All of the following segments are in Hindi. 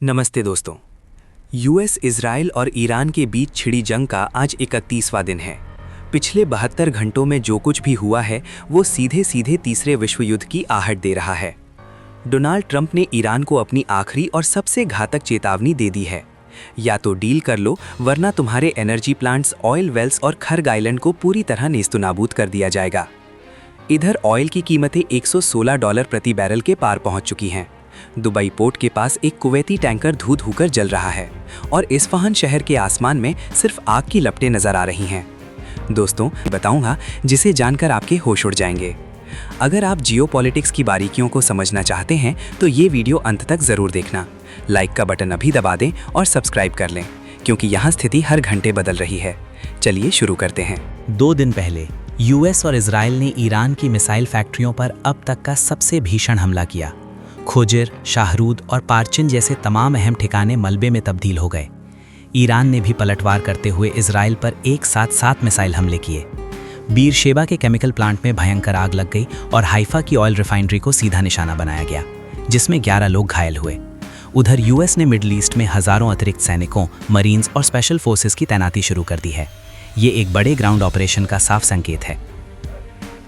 नमस्ते दोस्तों। यूएस, इजराइल और ईरान के बीच छिड़ी जंग का आज 31वां दिन है। पिछले 72 घंटों में जो कुछ भी हुआ है वो सीधे सीधे तीसरे विश्व युद्ध की आहट दे रहा है। डोनाल्ड ट्रंप ने ईरान को अपनी आखिरी और सबसे घातक चेतावनी दे दी है, या तो डील कर लो वरना तुम्हारे एनर्जी प्लांट्स, ऑयल वेल्स और खर्ग आइलैंड को पूरी तरह नेस्तनाबूद कर दिया जाएगा। इधर ऑयल की कीमतें $116 प्रति बैरल के पार पहुंच चुकी हैं। दुबई पोर्ट के पास एक कुवैती टैंकर धू-धू कर जल रहा है और इस्फहान शहर के आसमान में सिर्फ आग की लपटें नजर आ रही हैं। दोस्तों, बताऊंगा जिसे जानकर आपके होश उड़ जाएंगे। अगर आप जियोपॉलिटिक्स की बारीकियों को समझना चाहते हैं तो ये वीडियो अंत तक जरूर देखना। लाइक का बटन अभी दबा दें और सब्सक्राइब कर लें, क्योंकि यहाँ स्थिति हर घंटे बदल रही है। चलिए शुरू करते हैं। 2 दिन पहले यूएस और इजराइल ने ईरान की मिसाइल फैक्ट्रियों पर अब तक का सबसे भीषण हमला किया। खोजिर, शाहरूद और पार्चिन जैसे तमाम अहम ठिकाने मलबे में तब्दील हो गए। ईरान ने भी पलटवार करते हुए इजराइल पर एक साथ 7 मिसाइल हमले किए। बीरशेबा के केमिकल प्लांट में भयंकर आग लग गई और हाइफा की ऑयल रिफाइनरी को सीधा निशाना बनाया गया, जिसमें 11 लोग घायल हुए। उधर यूएस ने मिडल ईस्ट में हजारों अतिरिक्त सैनिकों, मरीन्स और स्पेशल फोर्सेस की तैनाती शुरू कर दी है। ये एक बड़े ग्राउंड ऑपरेशन का साफ संकेत है।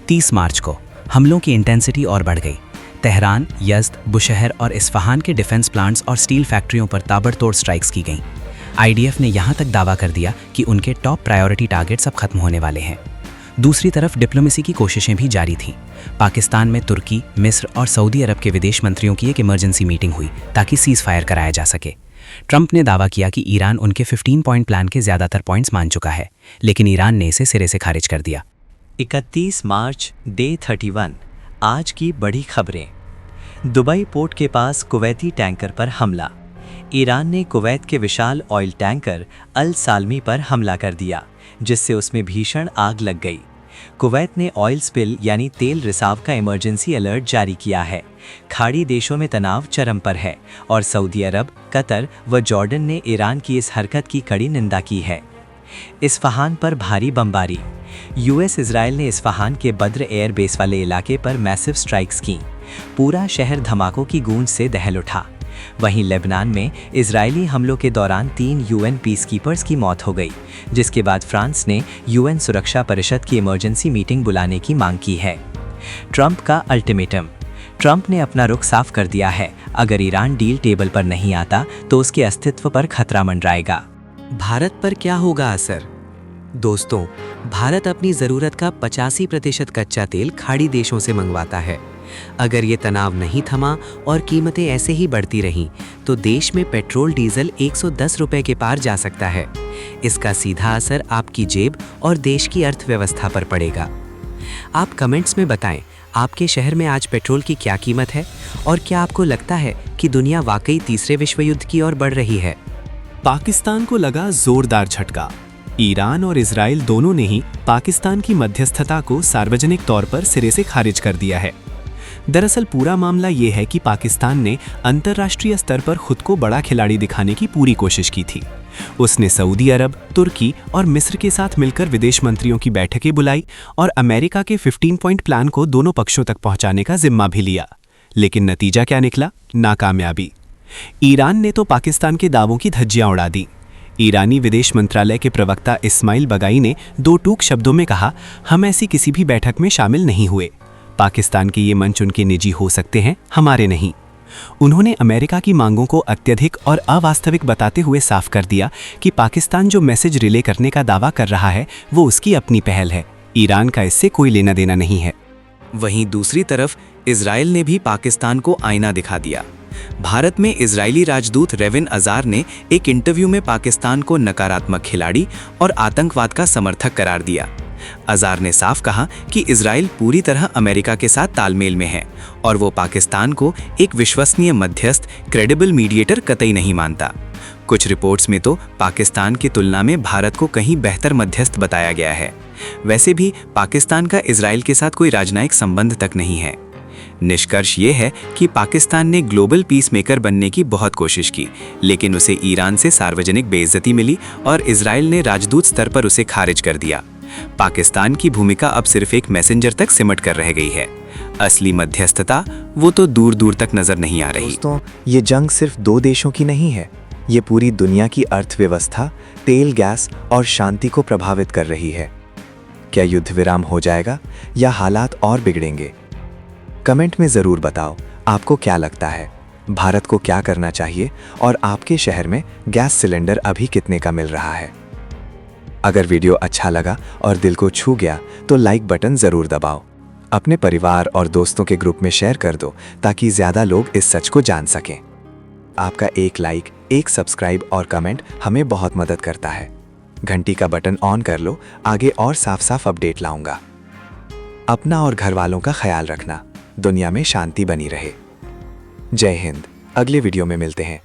30 मार्च को हमलों की इंटेंसिटी और बढ़ गई। तेहरान, यज़्द, बुशहर और इस्फहान के डिफेंस प्लांट्स और स्टील फैक्ट्रियों पर ताबड़तोड़ स्ट्राइक्स की गईं। आईडीएफ ने यहां तक दावा कर दिया कि उनके टॉप प्रायोरिटी टारगेट्स अब खत्म होने वाले हैं। दूसरी तरफ डिप्लोमेसी की कोशिशें भी जारी थीं। पाकिस्तान में तुर्की, मिस्र और सऊदी अरब के विदेश मंत्रियों की एक इमरजेंसी मीटिंग हुई ताकि सीज फायर कराया जा सके। ट्रंप ने दावा किया कि ईरान उनके 15 पॉइंट प्लान के ज़्यादातर पॉइंट्स मान चुका है, लेकिन ईरान ने इसे सिरे से खारिज कर दिया। 31 मार्च, डे 31। आज की बड़ी खबरें। दुबई पोर्ट के पास कुवैती टैंकर पर हमला। ईरान ने कुवैत के विशाल ऑयल टैंकर अल सालमी पर हमला कर दिया, जिससे उसमें भीषण आग लग गई। कुवैत ने ऑयल स्पिल यानी तेल रिसाव का इमरजेंसी अलर्ट जारी किया है। खाड़ी देशों में तनाव चरम पर है और सऊदी अरब, कतर व जॉर्डन ने ईरान की इस हरकत की कड़ी निंदा की है। इस्फहान पर भारी बमबारी। यूएस, इजराइल ने इस्फहान के बद्र एयर बेस वाले इलाके पर मैसिव स्ट्राइक्स की। पूरा शहर धमाकों की गूंज से दहल उठा। वहीं लेबनान में इजरायली हमलों के दौरान 3 यूएन पीसकीपर्स की मौत हो गई, जिसके बाद फ्रांस ने यूएन सुरक्षा परिषद की इमरजेंसी मीटिंग बुलाने की मांग की है। ट्रंप का अल्टीमेटम। ट्रंप ने अपना रुख साफ कर दिया है। अगर ईरान डील टेबल पर नहीं आता तो उसके अस्तित्व पर खतरा मंडराएगा। भारत पर क्या होगा असर? दोस्तों, भारत अपनी ज़रूरत का 85% कच्चा तेल खाड़ी देशों से मंगवाता है। अगर ये तनाव नहीं थमा और कीमतें ऐसे ही बढ़ती रहीं तो देश में पेट्रोल डीजल 110 रुपए के पार जा सकता है। इसका सीधा असर आपकी जेब और देश की अर्थव्यवस्था पर पड़ेगा। आप कमेंट्स में बताएं, आपके शहर में आज पेट्रोल की क्या कीमत है और क्या आपको लगता है कि दुनिया वाकई तीसरे विश्व युद्ध की ओर बढ़ रही है? पाकिस्तान को लगा जोरदार झटका। ईरान और इजराइल दोनों ने ही पाकिस्तान की मध्यस्थता को सार्वजनिक तौर पर सिरे से खारिज कर दिया है। दरअसल पूरा मामला ये है कि पाकिस्तान ने अंतर्राष्ट्रीय स्तर पर खुद को बड़ा खिलाड़ी दिखाने की पूरी कोशिश की थी। उसने सऊदी अरब, तुर्की और मिस्र के साथ मिलकर विदेश मंत्रियों की बैठकें बुलाई और अमेरिका के 15 पॉइंट प्लान को दोनों पक्षों तक पहुंचाने का जिम्मा भी लिया। लेकिन नतीजा क्या निकला? नाकामयाबी। ईरान ने तो पाकिस्तान के दावों की धज्जियां उड़ा दी। ईरानी विदेश मंत्रालय के प्रवक्ता इस्माइल बगाई ने 2 टूक शब्दों में कहा, हम ऐसी किसी भी बैठक में शामिल नहीं हुए। पाकिस्तान के ये मंच उनके निजी हो सकते हैं, हमारे नहीं। उन्होंने अमेरिका की मांगों को अत्यधिक और अवास्तविक बताते हुए साफ कर दिया कि पाकिस्तान जो मैसेज रिले करने का दावा कर रहा है वो उसकी अपनी पहल है। ईरान का इससे कोई लेना देना नहीं है। वहीं दूसरी तरफ इजराइल ने भी पाकिस्तान को आईना दिखा दिया। भारत में इजरायली राजदूत रेविन अजार ने एक इंटरव्यू में पाकिस्तान को नकारात्मक खिलाड़ी और आतंकवाद का समर्थक करार दिया। अजार ने साफ कहा कि इजराइल पूरी तरह अमेरिका के साथ तालमेल में है और वो पाकिस्तान को एक विश्वसनीय मध्यस्थ, क्रेडिबल मीडिएटर कतई नहीं मानता। कुछ रिपोर्ट्स में तो पाकिस्तान की तुलना में भारत को कहीं बेहतर मध्यस्थ बताया गया है। वैसे भी पाकिस्तान का इजराइल के साथ कोई राजनयिक संबंध तक नहीं है। निष्कर्ष ये है कि पाकिस्तान ने ग्लोबल पीस मेकर बनने की बहुत कोशिश की, लेकिन उसे ईरान से सार्वजनिक बेइज्जती मिली और इजराइल ने राजदूत स्तर पर उसे खारिज कर दिया। पाकिस्तान की भूमिका अब सिर्फ एक मैसेंजर तक सिमट कर रह गई है। असली मध्यस्थता वो तो दूर दूर तक नजर नहीं आ रही। दोस्तों, ये जंग सिर्फ 2 देशों की नहीं है, ये पूरी दुनिया की अर्थव्यवस्था, तेल, गैस और शांति को प्रभावित कर रही है। क्या युद्ध विराम हो जाएगा या हालात और बिगड़ेंगे? कमेंट में ज़रूर बताओ, आपको क्या लगता है? भारत को क्या करना चाहिए और आपके शहर में गैस सिलेंडर अभी कितने का मिल रहा है? अगर वीडियो अच्छा लगा और दिल को छू गया तो लाइक बटन ज़रूर दबाओ। अपने परिवार और दोस्तों के ग्रुप में शेयर कर दो ताकि ज़्यादा लोग इस सच को जान सकें। आपका एक लाइक, एक सब्सक्राइब और कमेंट हमें बहुत मदद करता है। घंटी का बटन ऑन कर लो, आगे और साफ साफ अपडेट लाऊंगा। अपना और घर वालों का ख्याल रखना, दुनिया में शांति बनी रहे। जय हिंद। अगले वीडियो में मिलते हैं।